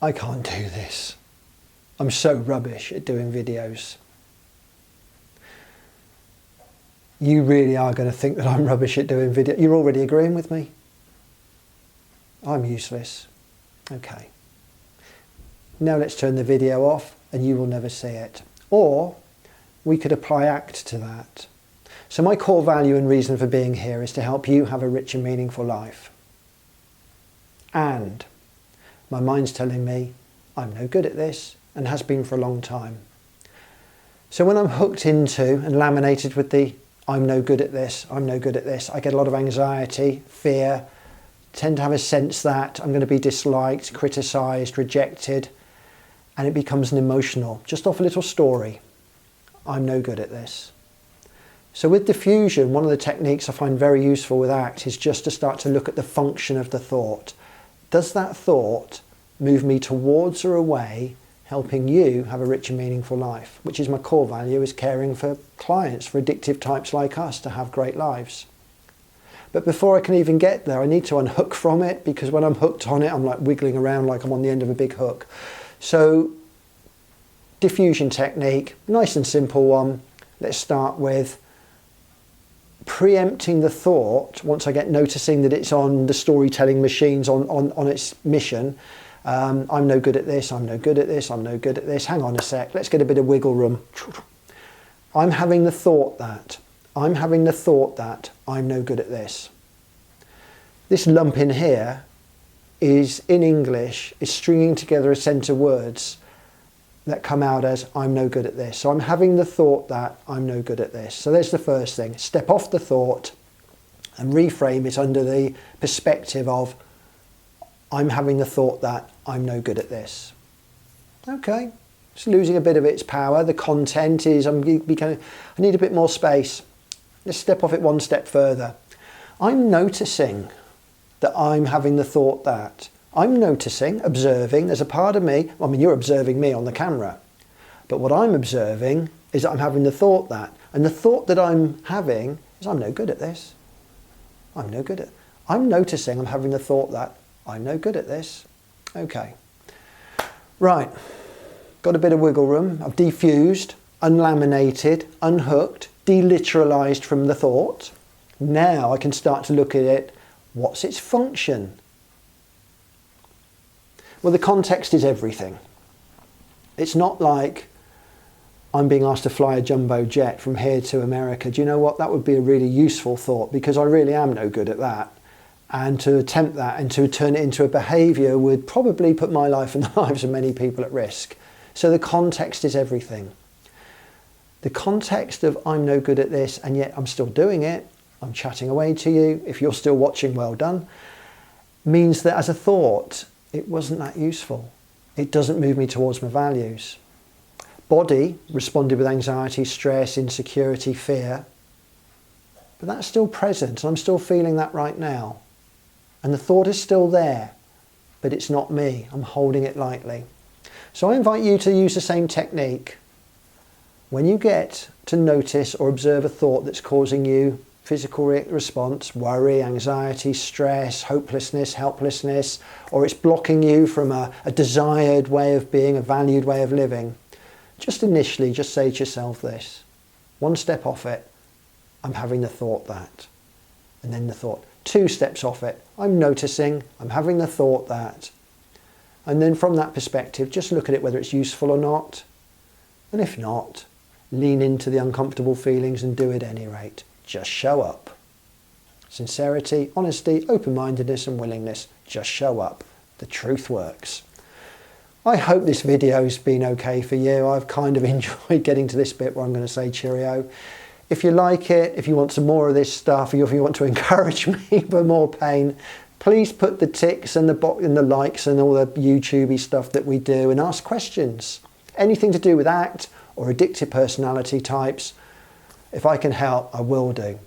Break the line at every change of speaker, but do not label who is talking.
I can't do this. I'm so rubbish at doing videos. You really are going to think that I'm rubbish at doing video. You're already agreeing with me. I'm useless. Okay. Now let's turn the video off and you will never see it. Or we could apply ACT to that. So my core value and reason for being here is to help you have a rich and meaningful life. And my mind's telling me I'm no good at this and has been for a long time. So when I'm hooked into and laminated with the I'm no good at this, I'm no good at this, I get a lot of anxiety, fear, tend to have a sense that I'm going to be disliked, criticised, rejected, and it becomes an emotional, just off a little story. I'm no good at this. So with diffusion, one of the techniques I find very useful with ACT is just to start to look at the function of the thought. Does that thought move me towards or away, helping you have a rich and meaningful life, which is my core value, is caring for clients, for addictive types like us to have great lives. But before I can even get there, I need to unhook from it, because when I'm hooked on it, I'm like wiggling around like I'm on the end of a big hook. So diffusion technique, nice and simple one. Let's start with preempting the thought once I get noticing that it's on the storytelling machines on its mission. I'm no good at this, I'm no good at this, I'm no good at this. Hang on a sec, let's get a bit of wiggle room. I'm having the thought that, I'm having the thought that I'm no good at this. This lump in here is, in English, is stringing together a set of words that come out as I'm no good at this. So I'm having the thought that I'm no good at this. So there's the first thing. Step off the thought and reframe it under the perspective of I'm having the thought that I'm no good at this. Okay, it's losing a bit of its power. The content is, I need a bit more space. Let's step off it one step further. I'm noticing that I'm having the thought that. I'm noticing, observing, there's a part of me, I mean, you're observing me on the camera, but what I'm observing is that I'm having the thought that, and the thought that I'm having is I'm no good at this. I'm no good at, I'm noticing I'm having the thought that I'm no good at this. Okay. Right. Got a bit of wiggle room. I've defused, unlaminated, unhooked, deliteralized from the thought. Now I can start to look at it. What's its function? Well, the context is everything. It's not like I'm being asked to fly a jumbo jet from here to America. Do you know what? That would be a really useful thought, because I really am no good at that. And to attempt that and to turn it into a behaviour would probably put my life and the lives of many people at risk. So the context is everything. The context of I'm no good at this and yet I'm still doing it, I'm chatting away to you, if you're still watching, well done, means that as a thought, it wasn't that useful. It doesn't move me towards my values. Body responded with anxiety, stress, insecurity, fear. But that's still present, and I'm still feeling that right now. And the thought is still there, but it's not me. I'm holding it lightly. So I invite you to use the same technique. When you get to notice or observe a thought that's causing you physical response, worry, anxiety, stress, hopelessness, helplessness, or it's blocking you from a desired way of being, a valued way of living, just initially just say to yourself this. One step off it, I'm having the thought that. And then the thought. 2 steps off it, I'm noticing, I'm having the thought that. And then from that perspective, just look at it whether it's useful or not. And if not, lean into the uncomfortable feelings and do it at any rate. Just show up. Sincerity, honesty, open-mindedness and willingness. Just show up. The truth works. I hope this video's been okay for you. I've kind of enjoyed getting to this bit where I'm going to say cheerio. If you like it, if you want some more of this stuff, or if you want to encourage me for more pain, please put the ticks and the likes and all the YouTubey stuff that we do, and ask questions. Anything to do with ACT or addictive personality types, if I can help, I will do.